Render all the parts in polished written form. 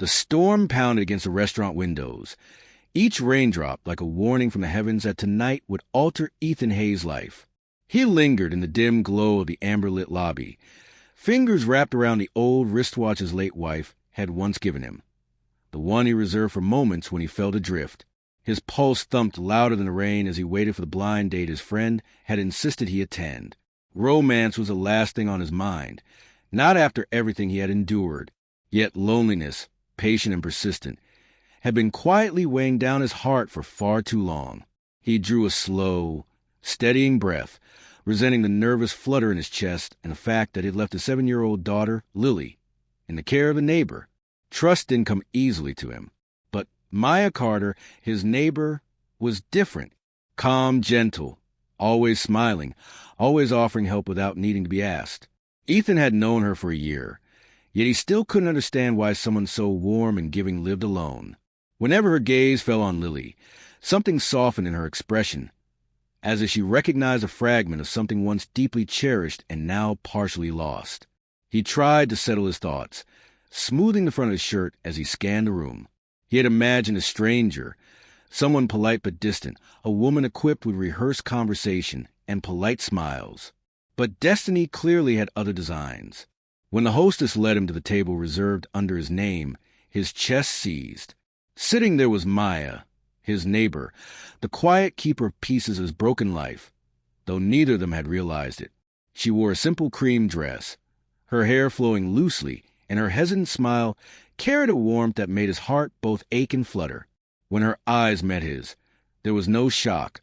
The storm pounded against the restaurant windows, each raindrop like a warning from the heavens that tonight would alter Ethan Hayes' life. He lingered in the dim glow of the amber-lit lobby, fingers wrapped around the old wristwatch his late wife had once given him, the one he reserved for moments when he felt adrift. His pulse thumped louder than the rain as he waited for the blind date his friend had insisted he attend. Romance was the last thing on his mind, not after everything he had endured. Yet loneliness, patient and persistent, had been quietly weighing down his heart for far too long. He drew a slow, steadying breath, resenting the nervous flutter in his chest and the fact that he had left his 7-year-old daughter, Lily, in the care of a neighbor. Trust didn't come easily to him. But Maya Carter, his neighbor, was different. Calm, gentle, always smiling, always offering help without needing to be asked. Ethan had known her for a year, yet he still couldn't understand why someone so warm and giving lived alone. Whenever her gaze fell on Lily, something softened in her expression, as if she recognized a fragment of something once deeply cherished and now partially lost. He tried to settle his thoughts, smoothing the front of his shirt as he scanned the room. He had imagined a stranger, someone polite but distant, a woman equipped with rehearsed conversation and polite smiles. But destiny clearly had other designs. When the hostess led him to the table reserved under his name, his chest seized. Sitting there was Maya, his neighbor, the quiet keeper of pieces of his broken life, though neither of them had realized it. She wore a simple cream dress, her hair flowing loosely, and her hesitant smile carried a warmth that made his heart both ache and flutter. When her eyes met his, there was no shock,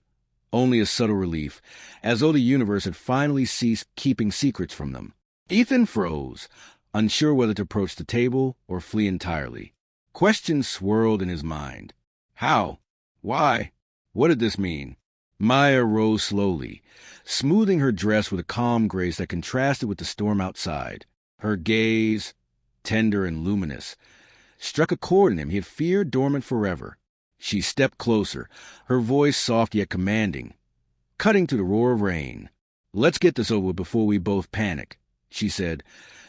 only a subtle relief, as though the universe had finally ceased keeping secrets from them. Ethan froze, unsure whether to approach the table or flee entirely. Questions swirled in his mind. How? Why? What did this mean? Maya rose slowly, smoothing her dress with a calm grace that contrasted with the storm outside. Her gaze, tender and luminous, struck a chord in him he had feared dormant forever. She stepped closer, her voice soft yet commanding, cutting through the roar of rain. "Let's get this over with before we both panic," she said,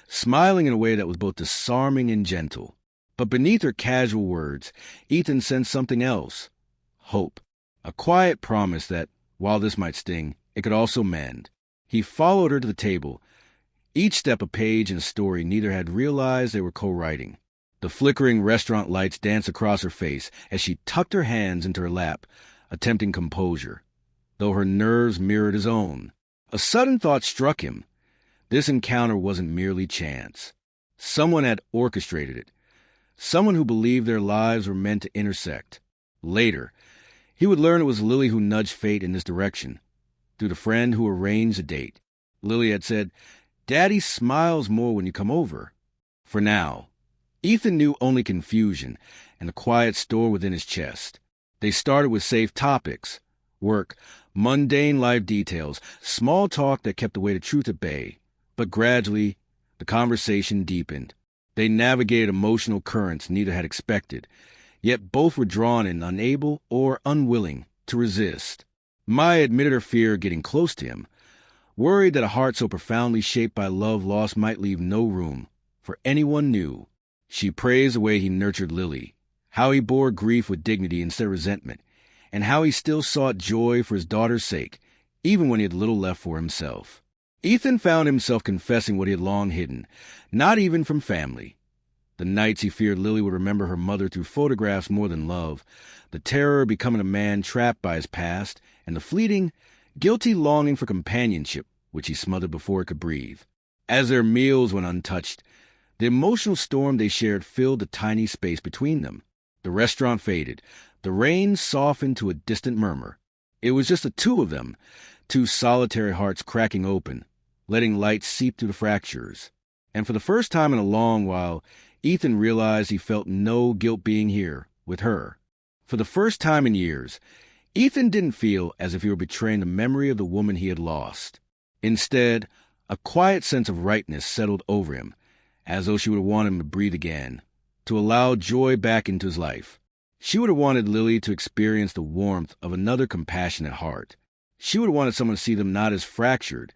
smiling in a way that was both disarming and gentle. But beneath her casual words, Ethan sensed something else. Hope. A quiet promise that, while this might sting, it could also mend. He followed her to the table, each step a page in a story neither had realized they were co-writing. The flickering restaurant lights danced across her face as she tucked her hands into her lap, attempting composure, though her nerves mirrored his own. A sudden thought struck him. This encounter wasn't merely chance. Someone had orchestrated it. Someone who believed their lives were meant to intersect. Later, he would learn it was Lily who nudged fate in this direction, through the friend who arranged the date. Lily had said, "Daddy smiles more when you come over." For now, Ethan knew only confusion and the quiet store within his chest. They started with safe topics, work, mundane life details, small talk that kept the weight of truth at bay. But gradually, the conversation deepened. They navigated emotional currents neither had expected, yet both were drawn in, unable or unwilling to resist. Maya admitted her fear of getting close to him, worried that a heart so profoundly shaped by love lost might leave no room for anyone new. She praised the way he nurtured Lily, how he bore grief with dignity instead of resentment, and how he still sought joy for his daughter's sake, even when he had little left for himself. Ethan found himself confessing what he had long hidden, not even from family. The nights he feared Lily would remember her mother through photographs more than love, the terror of becoming a man trapped by his past, and the fleeting, guilty longing for companionship which he smothered before it could breathe. As their meals went untouched, the emotional storm they shared filled the tiny space between them. The restaurant faded. The rain softened to a distant murmur. It was just the two of them, two solitary hearts cracking open, letting light seep through the fractures. And for the first time in a long while, Ethan realized he felt no guilt being here, with her. For the first time in years, Ethan didn't feel as if he were betraying the memory of the woman he had lost. Instead, a quiet sense of rightness settled over him, as though she would have wanted him to breathe again, to allow joy back into his life. She would have wanted Lily to experience the warmth of another compassionate heart. She would have wanted someone to see them not as fractured,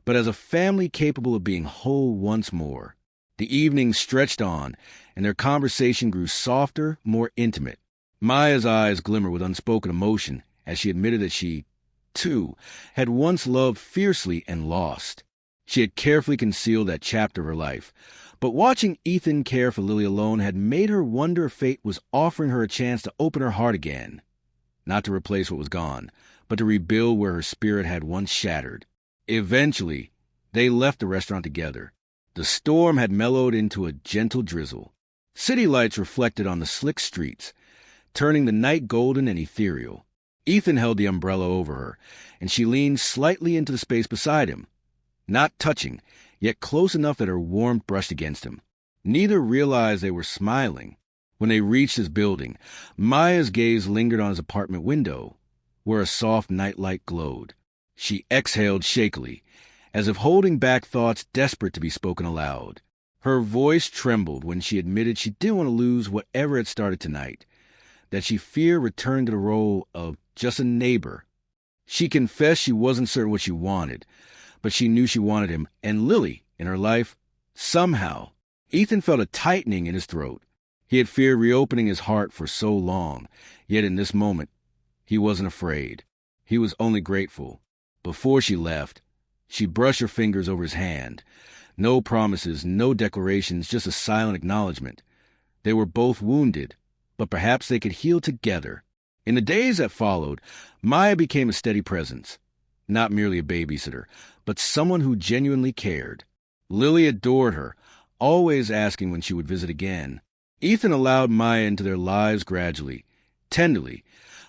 but as a family capable of being whole once more. The evening stretched on, and their conversation grew softer, more intimate. Maya's eyes glimmered with unspoken emotion as she admitted that she, too, had once loved fiercely and lost. She had carefully concealed that chapter of her life, but watching Ethan care for Lily alone had made her wonder if fate was offering her a chance to open her heart again. Not to replace what was gone, but to rebuild where her spirit had once shattered. Eventually, they left the restaurant together. The storm had mellowed into a gentle drizzle. City lights reflected on the slick streets, turning the night golden and ethereal. Ethan held the umbrella over her, and she leaned slightly into the space beside him, not touching, yet close enough that her warmth brushed against him. Neither realized they were smiling. When they reached his building, Maya's gaze lingered on his apartment window, where a soft nightlight glowed. She exhaled shakily, as if holding back thoughts desperate to be spoken aloud. Her voice trembled when she admitted she didn't want to lose whatever had started tonight, that she feared returning to the role of just a neighbor. She confessed she wasn't certain what she wanted, but she knew she wanted him and Lily in her life. Somehow, Ethan felt a tightening in his throat. He had feared reopening his heart for so long, yet in this moment, he wasn't afraid. He was only grateful. Before she left, she brushed her fingers over his hand. No promises, no declarations, just a silent acknowledgement. They were both wounded, but perhaps they could heal together. In the days that followed, Maya became a steady presence. Not merely a babysitter, but someone who genuinely cared. Lily adored her, always asking when she would visit again. Ethan allowed Maya into their lives gradually, tenderly,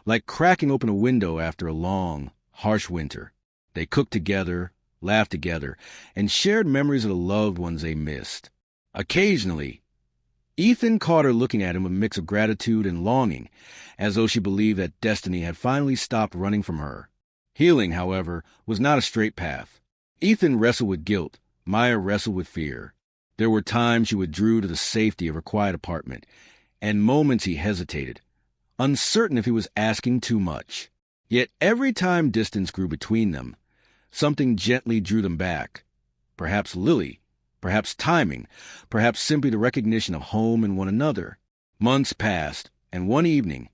like cracking open a window after a long, harsh winter. They cooked together, laughed together, and shared memories of the loved ones they missed. Occasionally, Ethan caught her looking at him with a mix of gratitude and longing, as though she believed that destiny had finally stopped running from her. Healing, however, was not a straight path. Ethan wrestled with guilt. Maya wrestled with fear. There were times she withdrew to the safety of her quiet apartment, and moments he hesitated, uncertain if he was asking too much. Yet every time distance grew between them, something gently drew them back. Perhaps Lily, perhaps timing, perhaps simply the recognition of home in one another. Months passed, and one evening,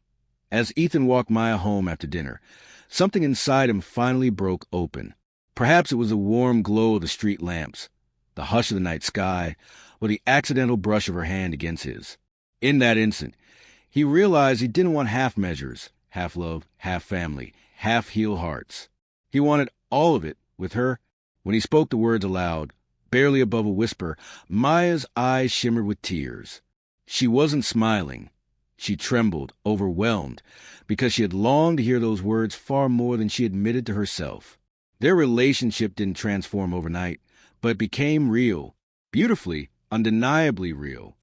as Ethan walked Maya home after dinner, something inside him finally broke open. Perhaps it was the warm glow of the street lamps, the hush of the night sky, or the accidental brush of her hand against his. In that instant, he realized he didn't want half measures, half love, half family, half healed hearts. He wanted all of it with her. When he spoke the words aloud, barely above a whisper, Maya's eyes shimmered with tears. She wasn't smiling. She trembled, overwhelmed, because she had longed to hear those words far more than she admitted to herself. Their relationship didn't transform overnight, but it became real, beautifully, undeniably real.